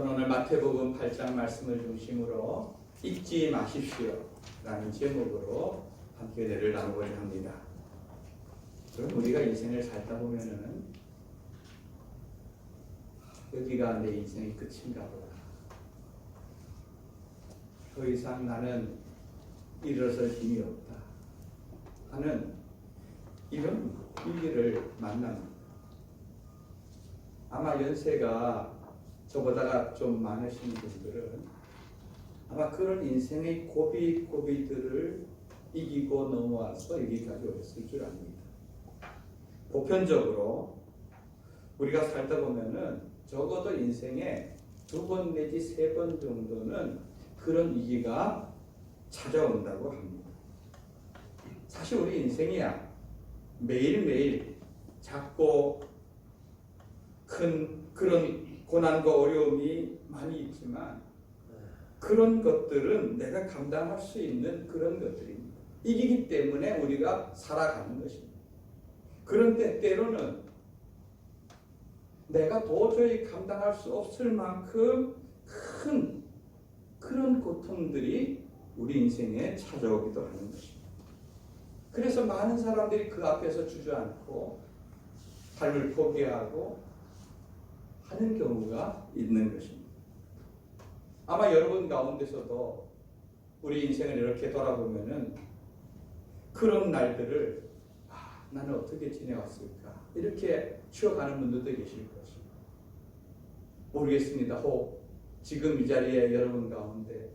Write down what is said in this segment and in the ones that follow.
저는 오늘 마태복음 8장 말씀을 중심으로 잊지 마십시오 라는 제목으로 함께 은혜를 나누고자 합니다. 그럼 우리가 인생을 살다 보면은 여기가 내 인생의 끝인가 보다. 더 이상 나는 일어설 힘이 없다 하는 이런 위기를 만납니다. 아마 연세가 저보다가 좀 많으신 분들은 아마 그런 인생의 고비들을 이기고 넘어와서 여기까지 오셨을 줄 압니다. 보편적으로 우리가 살다 보면은 적어도 인생에 2번 내지 3번 정도는 그런 위기가 찾아온다고 합니다. 사실 우리 인생이야 매일매일 작고 큰 그런 고난과 어려움이 많이 있지만 그런 것들은 내가 감당할 수 있는 그런 것들입니다. 이기기 때문에 우리가 살아가는 것입니다. 그런데 때로는 내가 도저히 감당할 수 없을 만큼 큰 그런 고통들이 우리 인생에 찾아오기도 하는 것입니다. 그래서 많은 사람들이 그 앞에서 주저앉고 삶을 포기하고 하는 경우가 있는 것입니다. 아마 여러분 가운데서도 우리 인생을 이렇게 돌아보면은 그런 날들을 나는 어떻게 지내왔을까 이렇게 추억하는 분들도 계실 것입니다. 모르겠습니다. 혹 지금 이 자리에 여러분 가운데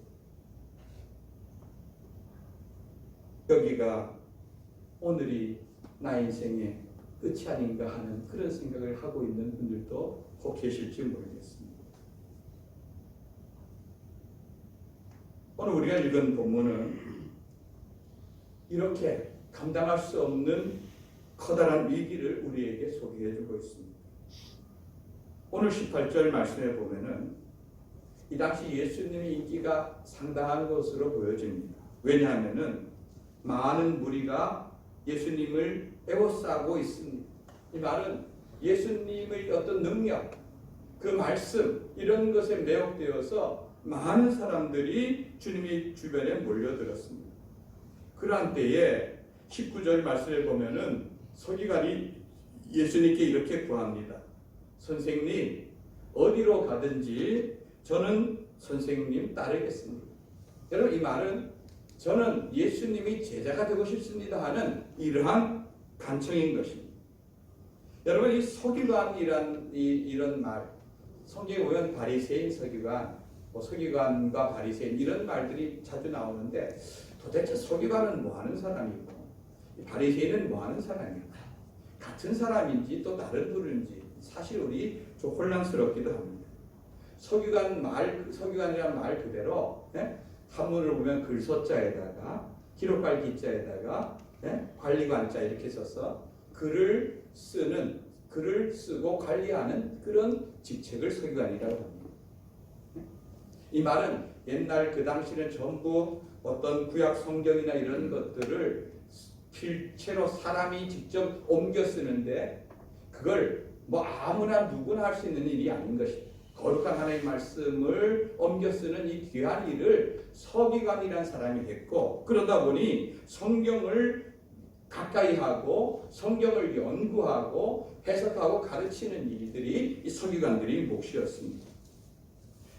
여기가 오늘이 나 인생의 끝이 아닌가 하는 그런 생각을 하고 있는 분들도 혹 계실지 모르겠습니다. 오늘 우리가 읽은 본문은 이렇게 감당할 수 없는 커다란 위기를 우리에게 소개해주고 있습니다. 오늘 18절 말씀에 보면은 이 당시 예수님의 인기가 상당한 것으로 보여집니다. 왜냐하면은 많은 무리가 예수님을 에워싸고 있습니다. 이 말은 예수님의 어떤 능력, 그 말씀 이런 것에 매혹되어서 많은 사람들이 주님의 주변에 몰려들었습니다. 그러한 때에 19절 말씀을 보면은 서기관이 예수님께 이렇게 구합니다. 선생님, 어디로 가든지 저는 선생님 따르겠습니다. 여러분 이 말은 저는 예수님이 제자가 되고 싶습니다 하는 이러한 간청인 것입니다. 여러분 이 서기관이란 이런 말, 성경에 보면 바리새인 서기관, 서기관과 바리새인 이런 말들이 자주 나오는데 도대체 서기관은 뭐 하는 사람이고 바리새인은 뭐 하는 사람이고 같은 사람인지 또 다른 분인지 사실 우리 좀 혼란스럽기도 합니다. 서기관이란 말 그대로 한문을 보면 글서자에다가 기록할 기자에다가 관리관자 이렇게 써서 글을 쓰고 관리하는 그런 직책을 서기관이라고 합니다. 이 말은 옛날 그 당시는 전부 어떤 구약 성경이나 이런 것들을 필체로 사람이 직접 옮겨 쓰는데 그걸 뭐 아무나 누구나 할 수 있는 일이 아닌 것입니다. 거룩한 하나님의 말씀을 옮겨 쓰는 이 귀한 일을 서기관이라는 사람이 했고 그러다 보니 성경을 가까이 하고 성경을 연구하고 해석하고 가르치는 일들이 이 서기관들의 몫이었습니다.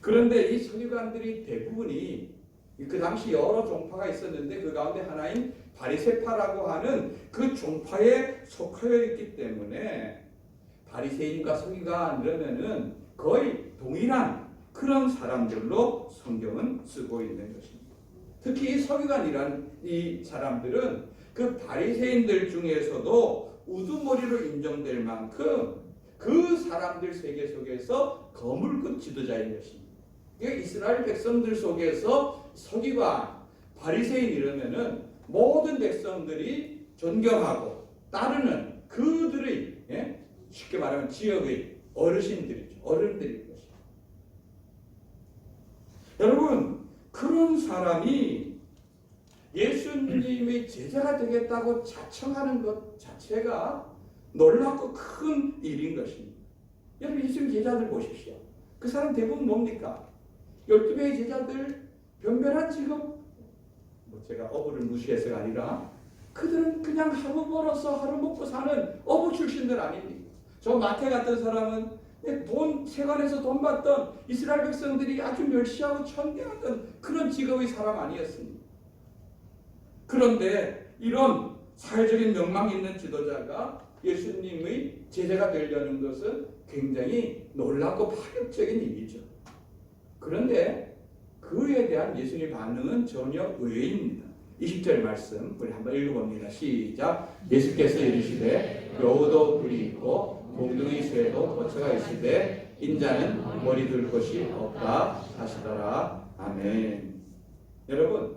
그런데 이 서기관들이 대부분이 그 당시 여러 종파가 있었는데 그 가운데 하나인 바리새파라고 하는 그 종파에 속하여 있기 때문에 바리새인과 서기관 이러면은 거의 동일한 그런 사람들로 성경은 쓰고 있는 것입니다. 특히 이 서기관이란 이 사람들은 그 바리새인들 중에서도 우두머리로 인정될 만큼 그 사람들 세계 속에서 거물급 지도자인 것입니다. 이스라엘 백성들 속에서 서기관, 바리새인 이러면은 모든 백성들이 존경하고 따르는 그들의 쉽게 말하면 지역의 어르신들이죠. 어른들인 것입니다. 여러분 그런 사람이 예수님의 제자가 되겠다고 자청하는 것 자체가 놀랍고 큰 일인 것입니다. 여러분 예수님 제자들 보십시오. 그 사람 대부분 뭡니까? 12명의 제자들 변변한 직업, 제가 어부를 무시해서가 아니라 그들은 그냥 하루 벌어서 하루 먹고 사는 어부 출신들 아닙니까? 저 마태 같은 사람은 세관에서 돈 받던 이스라엘 백성들이 아주 멸시하고 천대하던 그런 직업의 사람 아니었습니까? 그런데 이런 사회적인 명망 있는 지도자가 예수님의 제자가 되려는 것은 굉장히 놀랍고 파격적인 일이죠. 그런데 그에 대한 예수님의 반응은 전혀 의외입니다. 20절 말씀 우리 한번 읽어봅니다. 시작. 예수께서 이르시되 여우도 뿔이 있고 몽둥이 새도 거처가 있으되 인자는 머리 둘 곳이 없다 하시더라. 아멘. 여러분,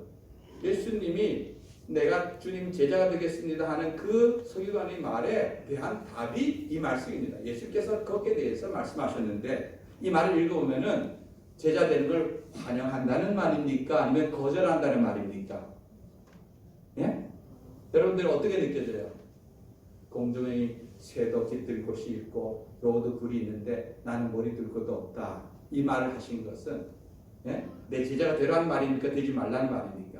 예수님이 내가 주님 제자가 되겠습니다 하는 그 서기관의 말에 대한 답이 이 말씀입니다. 예수께서 거기에 대해서 말씀하셨는데 이 말을 읽어보면은 제자 되는 걸 환영한다는 말입니까? 아니면 거절한다는 말입니까? 예? 여러분들 어떻게 느껴져요? 공중의 새도 깃들 곳이 있고 여우도 굴이 있는데 나는 머리 둘 것도 없다. 이 말을 하신 것은 예? 내 제자가 되라는 말입니까? 되지 말라는 말입니까?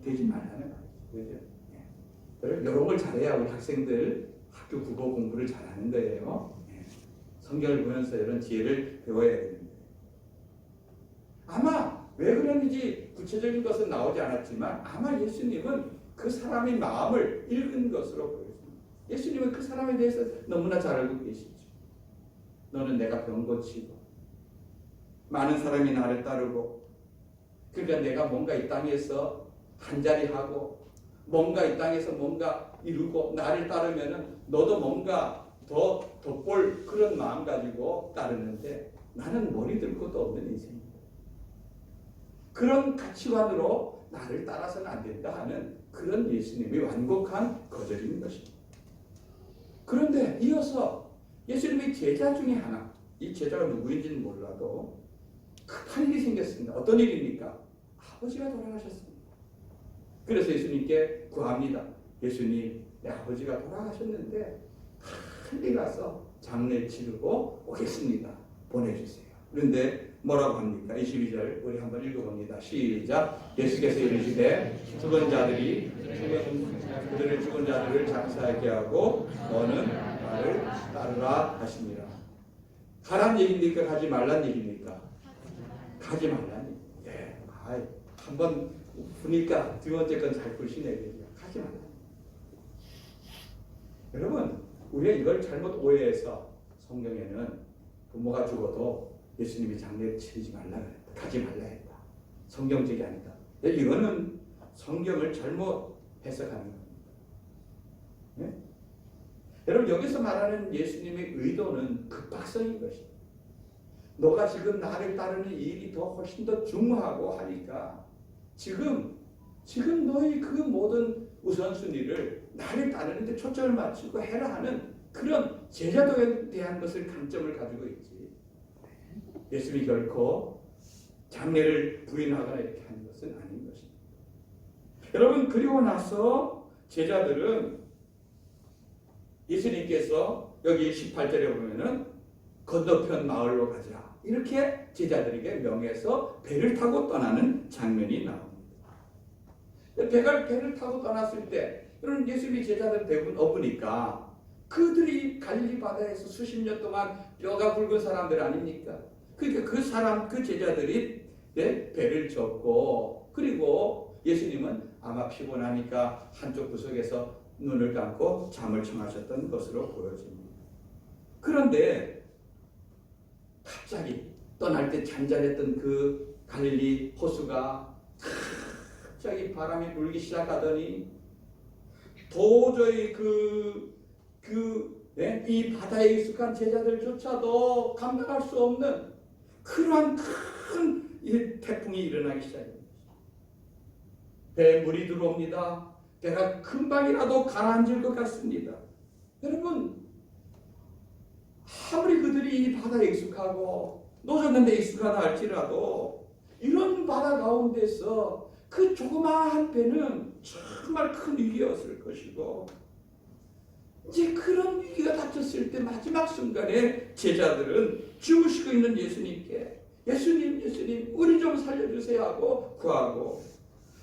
되지 말라는 말이죠. 그죠? 예. 이런 걸 잘해야 우리 학생들 학교 국어 공부를 잘하는 거예요. 예. 성경을 보면서 이런 지혜를 배워야 됩니다. 아마 왜 그랬는지 구체적인 것은 나오지 않았지만 아마 예수님은 그 사람의 마음을 읽은 것으로 보여집니다. 예수님은 그 사람에 대해서 너무나 잘 알고 계시죠. 너는 내가 병 고치고 많은 사람이 나를 따르고 그러니까 내가 뭔가 이 땅에서 한자리 하고 뭔가 이 땅에서 뭔가 이루고 나를 따르면은 너도 뭔가 더 돋볼 그런 마음 가지고 따르는데 나는 머리 들 것도 없는 인생입니다. 그런 가치관으로 나를 따라서는 안 된다 하는 그런 예수님의 완곡한 거절인 것입니다. 그런데 이어서 예수님의 제자 중에 하나, 이 제자가 누구인지는 몰라도 급한 일이 생겼습니다. 어떤 일입니까? 아버지가 돌아가셨습니다. 그래서 예수님께 구합니다. 예수님, 내 아버지가 돌아가셨는데 빨리 가서 장례 치르고 오겠습니다. 보내주세요. 그런데 뭐라고 합니까? 22절 우리 한번 읽어봅니다. 시작. 예수께서 이르시되 그들을 죽은 자들을 장사하게 하고 너는 나를 따르라 하십니다. 가란 얘기입니까? 가지 말란 얘기입니까? 가지 말란 얘기. 예. 한번 보니까 두 번째 건 잘 보시네요. 가지 말란. 여러분, 우리가 이걸 잘못 오해해서 성경에는 부모가 죽어도 예수님이 장례 치르지 말라 그랬다. 가지 말라 했다. 성경적이 아니다. 이거는 성경을 잘못 해석하는 겁니다. 네? 여러분, 여기서 말하는 예수님의 의도는 급박성인 것입니다. 너가 지금 나를 따르는 일이 훨씬 더 중요하고 하니까 지금 너의 그 모든 우선순위를 나를 따르는 데 초점을 맞추고 해라 하는 그런 제자도에 대한 것을 관점을 가지고 있지. 예수님이 결코 장례를 부인하거나 이렇게 하는 것은 아닌 것입니다. 여러분, 그리고 나서 제자들은 예수님께서 여기 18절에 보면은 건너편 마을로 가자. 이렇게 제자들에게 명해서 배를 타고 떠나는 장면이 나옵니다. 배를 타고 떠났을 때 여러분, 예수님이 제자들 대부분 어부니까 그들이 갈릴리 바다에서 수십 년 동안 뼈가 굵은 사람들 아닙니까? 그러니까 그 제자들이 배를 젓고 그리고 예수님은 아마 피곤하니까 한쪽 구석에서 눈을 감고 잠을 청하셨던 것으로 보여집니다. 그런데 갑자기 떠날 때 잔잔했던 그 갈릴리 호수가 갑자기 바람이 불기 시작하더니 도저히 이 바다에 익숙한 제자들조차도 감당할 수 없는 그러한 큰 태풍이 일어나기 시작합니다. 배에 물이 들어옵니다. 배가 금방이라도 가라앉을 것 같습니다. 여러분, 아무리 그들이 이 바다에 익숙하고 노졌는데 익숙하다 할지라도 이런 바다 가운데서 그 조그마한 배는 정말 큰 위기였을 것이고 이제 그런 위기가 다 다쳤을 때 마지막 순간에 제자들은 죽으시고 있는 예수님께 예수님 우리 좀 살려주세요 하고 구하고,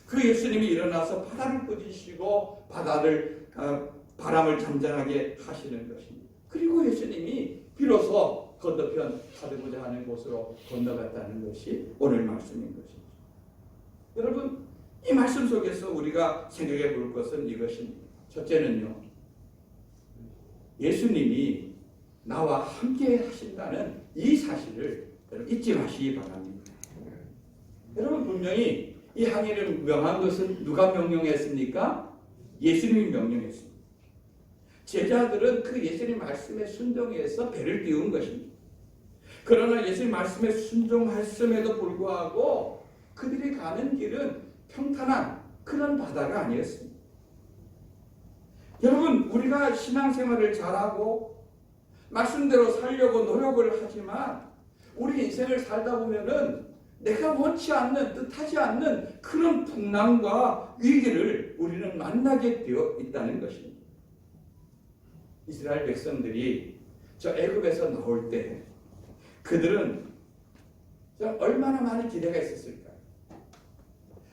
그 예수님이 일어나서 바람을 꾸짖으시고 바람을 잠잠하게 하시는 것입니다. 그리고 예수님이 비로소 건너편 가드보자 하는 곳으로 건너갔다는 것이 오늘 말씀인 것입니다. 여러분, 이 말씀 속에서 우리가 생각해 볼 것은 이것입니다. 첫째는요, 예수님이 나와 함께 하신다는 이 사실을 여러분 잊지 마시기 바랍니다. 여러분, 분명히 이 항해를 명한 것은 누가 명령했습니까? 예수님이 명령했습니다. 제자들은 그 예수님 말씀에 순종해서 배를 띄운 것입니다. 그러나 예수님 말씀에 순종했음에도 불구하고 그들이 가는 길은 평탄한 그런 바다가 아니었습니다. 여러분, 우리가 신앙생활을 잘하고 말씀대로 살려고 노력을 하지만 우리 인생을 살다 보면은 내가 원치 않는, 뜻하지 않는 그런 풍랑과 위기를 우리는 만나게 되어 있다는 것입니다. 이스라엘 백성들이 저 애굽에서 나올 때 그들은 얼마나 많은 기대가 있었을까요?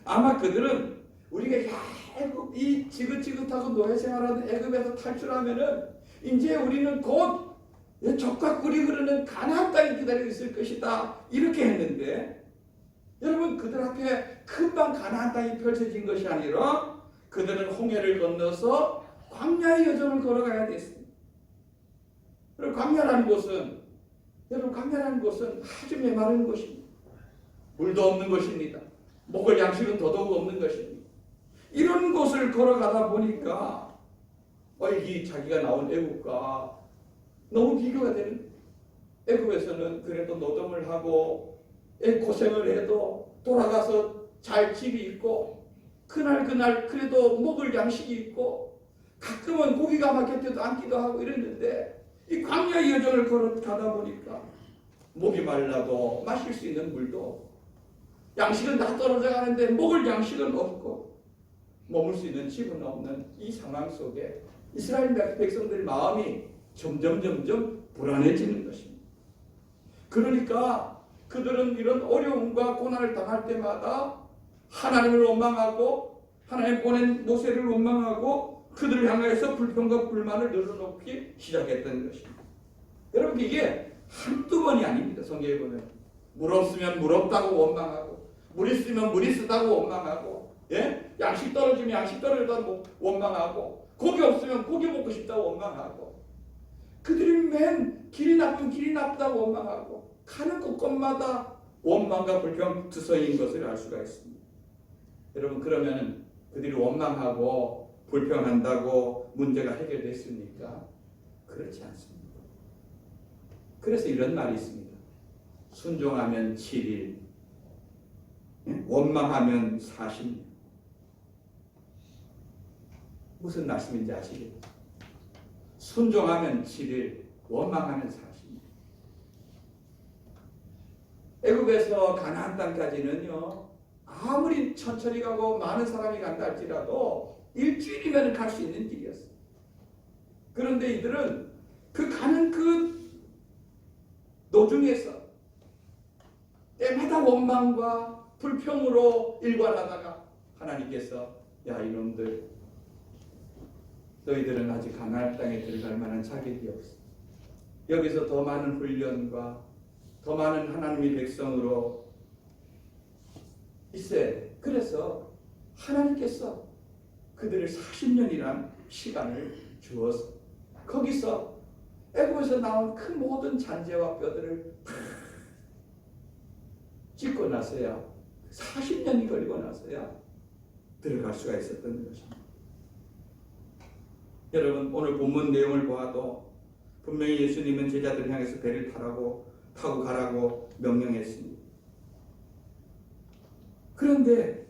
아마 그들은 우리가 애굽, 이 지긋지긋하고 노예생활하는 애굽에서 탈출하면은 이제 우리는 곧 젖과 꿀이 흐르는 가나안 땅이 기다리고 있을 것이다, 이렇게 했는데, 여러분, 그들 앞에 금방 가나안 땅이 펼쳐진 것이 아니라 그들은 홍해를 건너서 광야의 여정을 걸어가야 됐습니다. 그리고 광야라는 곳은 아주 메마른 곳입니다. 물도 없는 곳입니다. 먹을 양식은 더더욱 없는 것입니다. 이런 곳을 걸어가다 보니까 이 자기가 나온 애굽과 너무 비교가 되는, 애굽에서는 그래도 노동을 하고 고생을 해도 돌아가서 잘 집이 있고 그날 그래도 먹을 양식이 있고 가끔은 고기가 막힐 때도 앉기도 하고 이랬는데, 이 광야의 여정을 걸어가다 보니까 목이 말라도 마실 수 있는 물도 없고 양식은 다 떨어져 가는데 먹을 양식은 없고 머물 수 있는 집은 없는 이 상황 속에 이스라엘 백성들의 마음이 점점 불안해지는 것입니다. 그러니까 그들은 이런 어려움과 고난을 당할 때마다 하나님을 원망하고 하나님 보낸 모세를 원망하고 그들을 향해서 불평과 불만을 늘어놓기 시작했던 것입니다. 여러분, 이게 한두 번이 아닙니다. 성경에 보면 물 없으면 물 없다고 원망하고, 물 있으면 물 있다고 원망하고, 양식 떨어지면 양식 떨어졌다고 원망하고, 고기 없으면 고기 먹고 싶다고 원망하고, 그들이 맨 길이 나쁘다고 원망하고, 가는 곳곳마다 원망과 불평 투성인 것을 알 수가 있습니다. 여러분, 그러면 그들이 원망하고 불평한다고 문제가 해결됐습니까? 그렇지 않습니다. 그래서 이런 말이 있습니다. 순종하면 7일, 원망하면 40년. 무슨 말씀인지 아시겠죠? 순종하면 7일, 원망하면 40년. 애굽에서 가나안 땅까지는요, 아무리 천천히 가고 많은 사람이 간다 할지라도 일주일이면 갈 수 있는 길이었어요. 그런데 이들은 가는 그 도중에서 때마다 원망과 불평으로 일관하다가 하나님께서, 야, 이놈들, 너희들은 아직 가나안 땅에 들어갈 만한 자격이 없어. 여기서 더 많은 훈련과 더 많은 하나님의 백성으로 있어야 돼. 그래서 하나님께서 그들을 40년이란 시간을 주어서 거기서 애굽에서 나온 그 모든 잔재와 뼈들을 찢고 나서야, 40년이 걸리고 나서야 들어갈 수가 있었던 것입니다. 여러분, 오늘 본문 내용을 보아도 분명히 예수님은 제자들을 향해서 배를 타고 가라고 명령했습니다. 그런데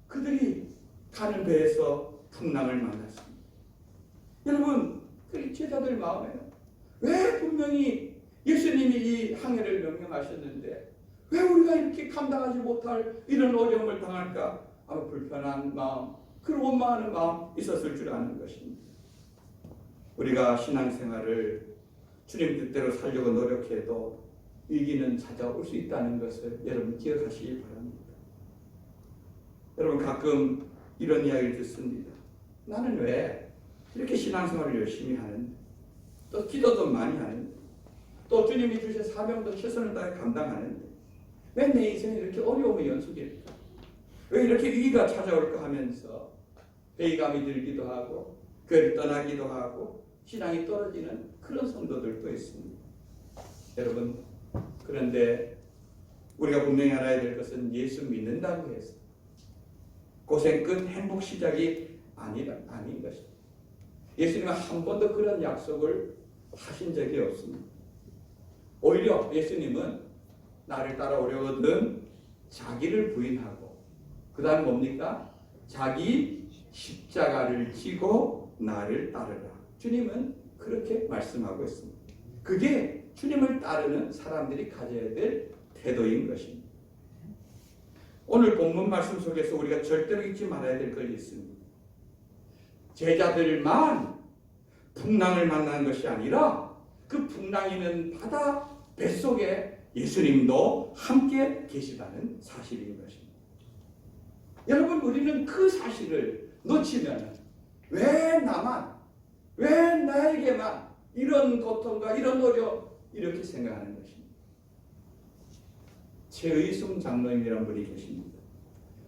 그들이 가는 배에서 풍랑을 만났습니다. 여러분, 그 제자들 마음에 왜 분명히 예수님이 이 항해를 명령하셨는데 왜 우리가 이렇게 감당하지 못할 이런 어려움을 당할까? 아마 불편한 마음, 그런 원망하는 마음 있었을 줄 아는 것입니다. 우리가 신앙생활을 주님 뜻대로 살려고 노력해도 위기는 찾아올 수 있다는 것을 여러분 기억하시기 바랍니다. 여러분 가끔 이런 이야기를 듣습니다. 나는 왜 이렇게 신앙생활을 열심히 하는데, 또 기도도 많이 하는데, 또 주님이 주신 사명도 최선을 다해 감당하는데 왜 내 인생에 이렇게 어려움의 연속일까? 왜 이렇게 위기가 찾아올까 하면서 회의감이 들기도 하고 교회를 떠나기도 하고 신앙이 떨어지는 그런 성도들도 있습니다. 여러분, 그런데 우리가 분명히 알아야 될 것은 예수 믿는다고 해서 고생 끝 행복 시작이 아닌 것입니다. 예수님은 한 번도 그런 약속을 하신 적이 없습니다. 오히려 예수님은 나를 따라오려거든 자기를 부인하고 그 다음 뭡니까? 자기 십자가를 지고 나를 따르라. 주님은 그렇게 말씀하고 있습니다. 그게 주님을 따르는 사람들이 가져야 될 태도인 것입니다. 오늘 본문 말씀 속에서 우리가 절대로 잊지 말아야 될 것이 있습니다. 제자들만 풍랑을 만나는 것이 아니라 그 풍랑이 있는 바다 뱃속에 예수님도 함께 계시다는 사실인 것입니다. 여러분, 우리는 그 사실을 놓치면 왜 나만, 왜 나에게만 이런 고통과 이런 어려움 이렇게 생각하는 것입니다. 최의순 장로님이라는 분이 계십니다.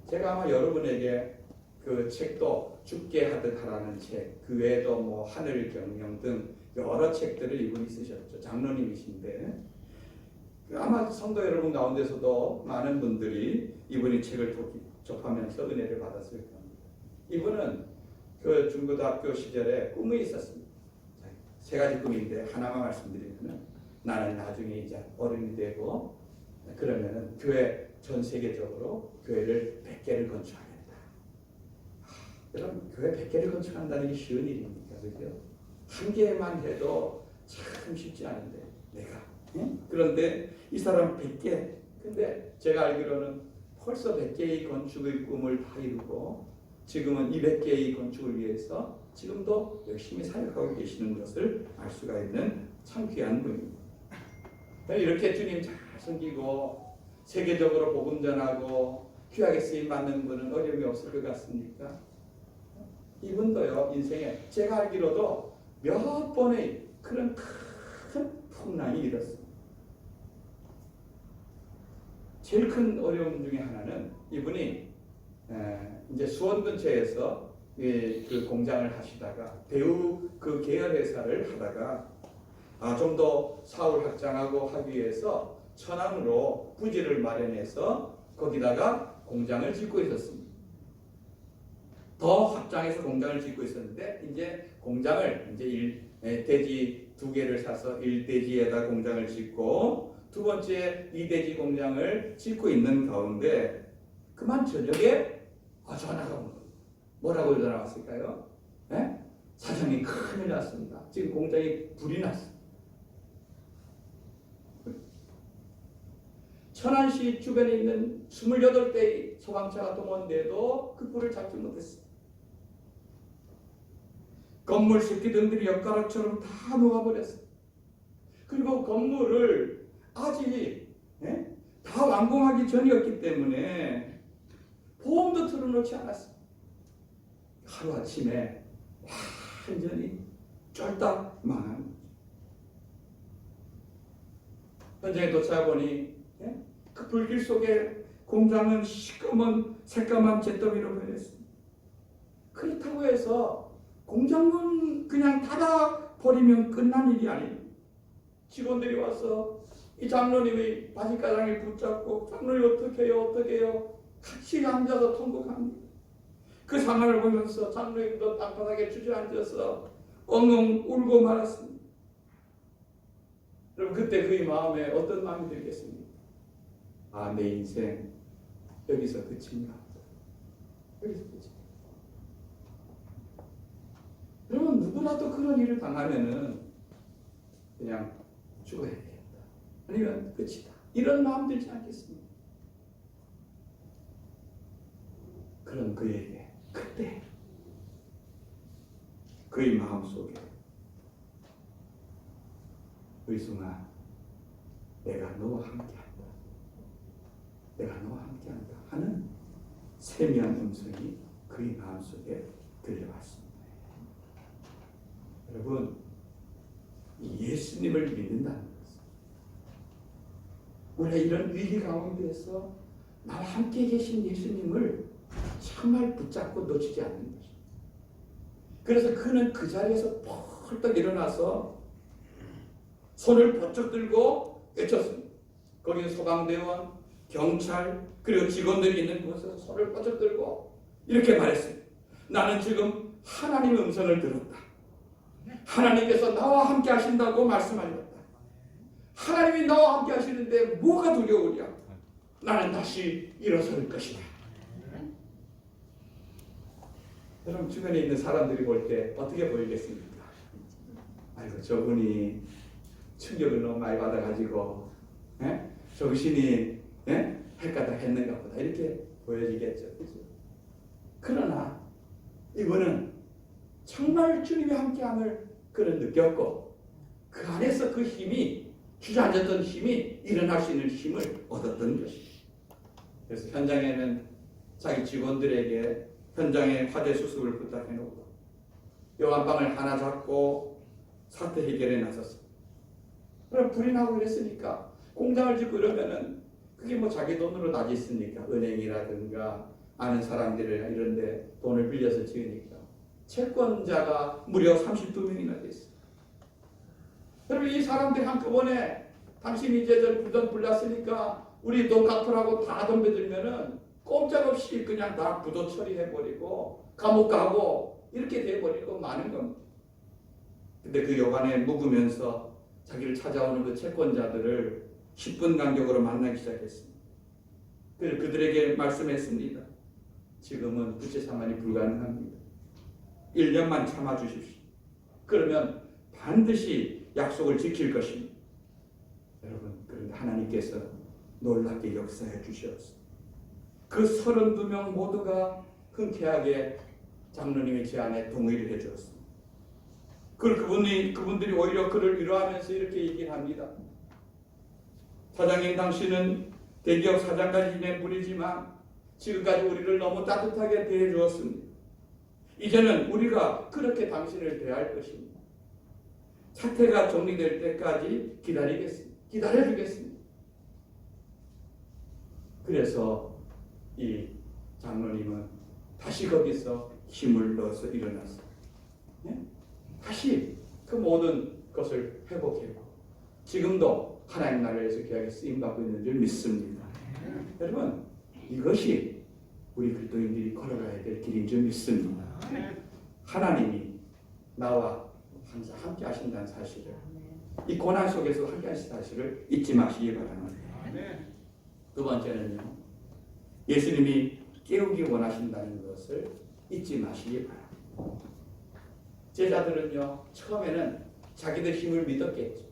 제가 아마 여러분에게 그 책도 죽게 하듯 하라는 책, 그 외에도 뭐 하늘 경영 등 여러 책들을 이분이 쓰셨죠. 장로님이신데 아마 성도 여러분 가운데서도 많은 분들이 이분이 책을 접하면서 은혜를 받았을 겁니다. 이분은 그 중고등학교 시절에 꿈이 있었습니다. 세 가지 꿈인데 하나만 말씀드리면, 나는 나중에 이제 어른이 되고 그러면은 교회 전 세계적으로 교회를 100개를 건축하겠다. 여러분, 교회 100개를 건축한다는 게 쉬운 일입니까? 그죠? 한 개만 해도 참 쉽지 않은데 내가 그런데 이 사람 100개, 근데 제가 알기로는 벌써 100개의 건축의 꿈을 다 이루고 지금은 200개의 건축을 위해서 지금도 열심히 사역하고 계시는 것을 알 수가 있는 참 귀한 분입니다. 이렇게 주님 잘 섬기고 세계적으로 복음 전하고 귀하게 쓰임 받는 분은 어려움이 없을 것 같습니까? 이분도요, 인생에 제가 알기로도 몇 번의 그런 큰 풍랑이 일었습니다. 제일 큰 어려움 중에 하나는 이분이 이제 수원 근처에서 그 공장을 하시다가 배우 그 계열 회사를 하다가 좀 더 사업을 확장하고 하기 위해서 천안으로 부지를 마련해서 거기다가 공장을 짓고 있었습니다. 더 확장해서 공장을 짓고 있었는데 이제 공장을 이제 대지 2개를 사서 1대지에다 공장을 짓고 두 번째 2대지 공장을 짓고 있는 가운데 그만 저녁에 전화가 온 겁니다. 뭐라고 전화 왔을까요? 사장님 큰일 났습니다. 지금 공장에 불이 났습니다. 천안시 주변에 있는 28대의 소방차가 동원돼도 그 불을 잡지 못했습니다. 건물 새끼등들이 엿가락처럼 다 녹아버렸습니다. 그리고 건물을 아직 다 완공하기 전이었기 때문에 보험도 틀어놓지 않았습니다. 하루아침에 완전히 쫄딱 망한 거죠. 현장에 도착해보니 그 불길 속에 공장은 시꺼먼 새까만 잿더미로 변했습니다. 그렇다고 해서 공장은 그냥 닫아버리면 끝난 일이 아닙니다. 직원들이 와서 이 장로님의 바지가랑을 붙잡고 장로님 어떻게 해요? 같이 앉아서 통곡합니다. 그 상황을 보면서 장로님도 땅바닥에 주저앉아서 엉엉 울고 말았습니다. 여러분, 그때 그의 마음에 어떤 마음이 들겠습니까? 내 인생 여기서 끝인가? 여기서 끝인가? 여러분, 누구라도 그런 일을 당하면은 그냥 죽어야 되겠다. 아니면 끝이다. 이런 마음 들지 않겠습니까? 그런 그에게 그때 그의 마음속에 의숭아, 내가 너와 함께한다. 내가 너와 함께한다 하는 세미한 음성이 그의 마음속에 들려왔습니다. 여러분, 예수님을 믿는다는 것은 원래 이런 위기 가운데서 나와 함께 계신 예수님을 정말 붙잡고 놓치지 않는 것입니다. 그래서 그는 그 자리에서 펄떡 일어나서 손을 번쩍 들고 외쳤습니다. 거기에 소방대원, 경찰, 그리고 직원들이 있는 곳에서 손을 번쩍 들고 이렇게 말했습니다. 나는 지금 하나님의 음성을 들었다. 하나님께서 나와 함께 하신다고 말씀하셨다. 하나님이 나와 함께 하시는데 뭐가 두려우랴? 나는 다시 일어설 것이다. 여러분, 주변에 있는 사람들이 볼 때 어떻게 보이겠습니까? 아이고, 저분이 충격을 너무 많이 받아가지고 정신이 헷가닥 했는가 보다 이렇게 보여지겠죠. 그렇죠? 그러나 이거는 정말 주님이 함께함을 그는 느꼈고 그 안에서 그 힘이 주저앉았던 힘이 일어날 수 있는 힘을 얻었던 것입니다. 그래서 현장에는 자기 직원들에게 현장에 화재 수습을 부탁해 놓고 요한방을 하나 잡고 사태 해결에 나섰습니다. 그럼 불이 나고 그랬으니까 공장을 짓고 이러면은 그게 뭐 자기 돈으로 다 짓습니까? 은행이라든가 아는 사람들이나 이런 데 돈을 빌려서 지으니까 채권자가 무려 32명이나 됐어요. 그러면 이 사람들이 한꺼번에 당신이 이제 저 부돈 불났으니까 우리 돈 갚으라고 다 덤벼들면은 꼼짝없이 그냥 다 부도 처리해버리고 감옥 가고 이렇게 돼버리고 마는 겁니다. 근데 그 요한에 묵으면서 자기를 찾아오는 그 채권자들을 10분 간격으로 만나기 시작했습니다. 그래서 그들에게 말씀했습니다. 지금은 부채 상환이 불가능합니다. 1년만 참아주십시오. 그러면 반드시 약속을 지킬 것입니다. 여러분, 그런데 하나님께서 놀랍게 역사해 주셨습니다. 그 32명 모두가 흔쾌하게 장로님의 제안에 동의를 해 주었습니다. 그분들이 오히려 그를 위로하면서 이렇게 얘기를 합니다. 사장님, 당신은 대기업 사장까지 지낸 분이지만 지금까지 우리를 너무 따뜻하게 대해 주었습니다. 이제는 우리가 그렇게 당신을 대할 것입니다. 사태가 정리될 때까지 기다려주겠습니다. 그래서 이 장로님은 다시 거기서 힘을 넣어서 일어났어요. 다시 그 모든 것을 회복했고 지금도 하나님 나라에서 귀하게 쓰임받고 있는 줄 믿습니다. 여러분, 이것이 우리 그리스도인들이 걸어가야 될 길인 줄 믿습니다. 하나님이 나와 항상 함께 하신다는 사실을, 이 고난 속에서 함께 하신 사실을 잊지 마시기 바랍니다. 두 번째는요, 예수님이 깨우기 원하신다는 것을 잊지 마시기 바랍니다. 제자들은요, 처음에는 자기들 힘을 믿었겠죠.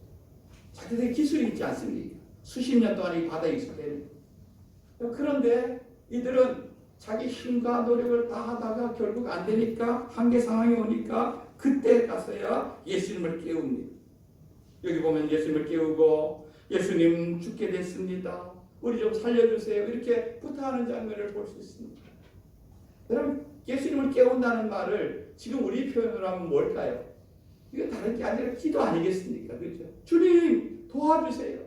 자기들 기술이 있지 않습니까? 수십 년 동안 이 바다에 익숙해요. 그런데 이들은 자기 힘과 노력을 다 하다가 결국 안 되니까 한계 상황이 오니까 그때 가서야 예수님을 깨웁니다. 여기 보면 예수님을 깨우고 예수님 죽게 됐습니다. 우리 좀 살려주세요. 이렇게 부탁하는 장면을 볼 수 있습니다. 여러분, 예수님을 깨운다는 말을 지금 우리 표현으로 하면 뭘까요? 이거 다른 게 아니라 기도 아니겠습니까? 그렇죠? 주님 도와주세요.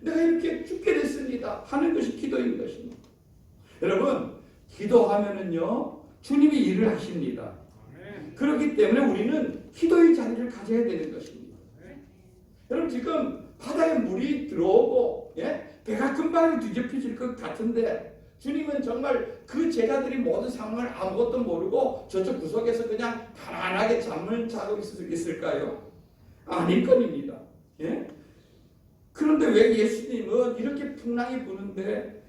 내가 이렇게 죽게 됐습니다. 하는 것이 기도인 것입니다. 여러분, 기도하면은요, 주님이 일을 하십니다. 그렇기 때문에 우리는 기도의 자리를 가져야 되는 것입니다. 여러분, 지금 바다에 물이 들어오고 배가 금방 뒤집혀질 것 같은데 주님은 정말 그 제자들이 모든 상황을 아무것도 모르고 저쪽 구석에서 그냥 편안하게 잠을 자고 있을까요? 아닐 겁니다. 그런데 왜 예수님은 이렇게 풍랑이 부는데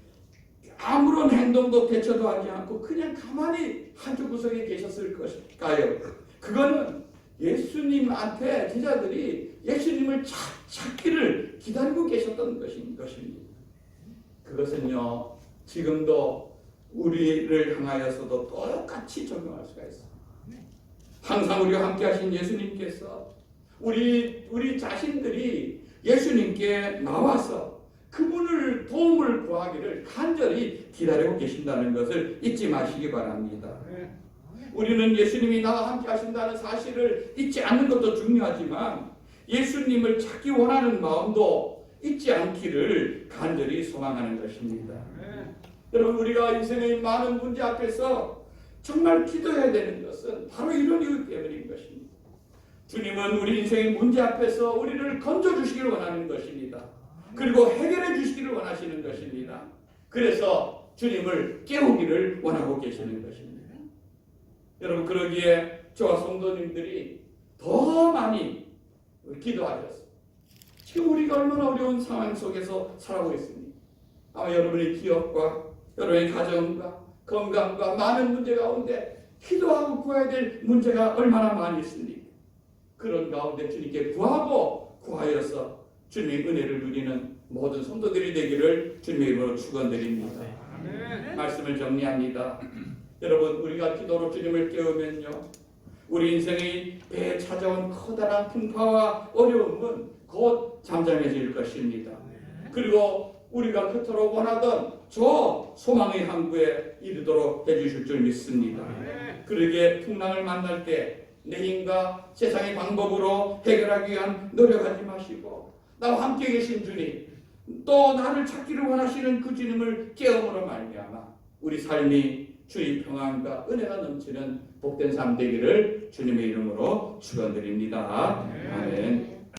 아무런 행동도 대처도 하지 않고 그냥 가만히 한쪽 구석에 계셨을 것일까요? 그거는 예수님한테 제자들이 예수님을 찾기를 기다리고 계셨던 것입니다. 그것은요, 지금도 우리를 향하여서도 똑같이 적용할 수가 있습니다. 항상 우리와 함께 하신 예수님께서 우리 자신들이 예수님께 나와서 그분을 도움을 구하기를 간절히 기다리고 계신다는 것을 잊지 마시기 바랍니다. 우리는 예수님이 나와 함께 하신다는 사실을 잊지 않는 것도 중요하지만 예수님을 찾기 원하는 마음도 잊지 않기를 간절히 소망하는 것입니다. 여러분, 우리가 인생의 많은 문제 앞에서 정말 기도해야 되는 것은 바로 이런 이유 때문인 것입니다. 주님은 우리 인생의 문제 앞에서 우리를 건져주시기를 원하는 것입니다. 그리고 해결해 주시기를 원하시는 것입니다. 그래서 주님을 깨우기를 원하고 계시는 것입니다. 여러분, 그러기에 저와 성도님들이 더 많이 기도하셨습니다. 지금 우리가 얼마나 어려운 상황 속에서 살아가고 있습니까? 아마 여러분의 기업과 여러분의 가정과 건강과 많은 문제 가운데 기도하고 구해야 될 문제가 얼마나 많이 있습니까? 그런 가운데 주님께 구하고 구하여서 주님의 은혜를 누리는 모든 성도들이 되기를 주님의 이름으로 축원드립니다. 말씀을 정리합니다. 여러분, 우리가 기도로 주님을 깨우면요, 우리 인생의 배에 찾아온 커다란 풍파와 어려움은 곧 잠잠해질 것입니다. 그리고 우리가 그토록 원하던 저 소망의 항구에 이르도록 해주실 줄 믿습니다. 그러기에 풍랑을 만날 때 내 힘과 세상의 방법으로 해결하기 위한 노력하지 마시고 나와 함께 계신 주님, 또 나를 찾기를 원하시는 그 주님을 깨움으로 말미암아 우리 삶이 주의 평안과 은혜가 넘치는 복된 삶 되기를 주님의 이름으로 축원드립니다. 아멘.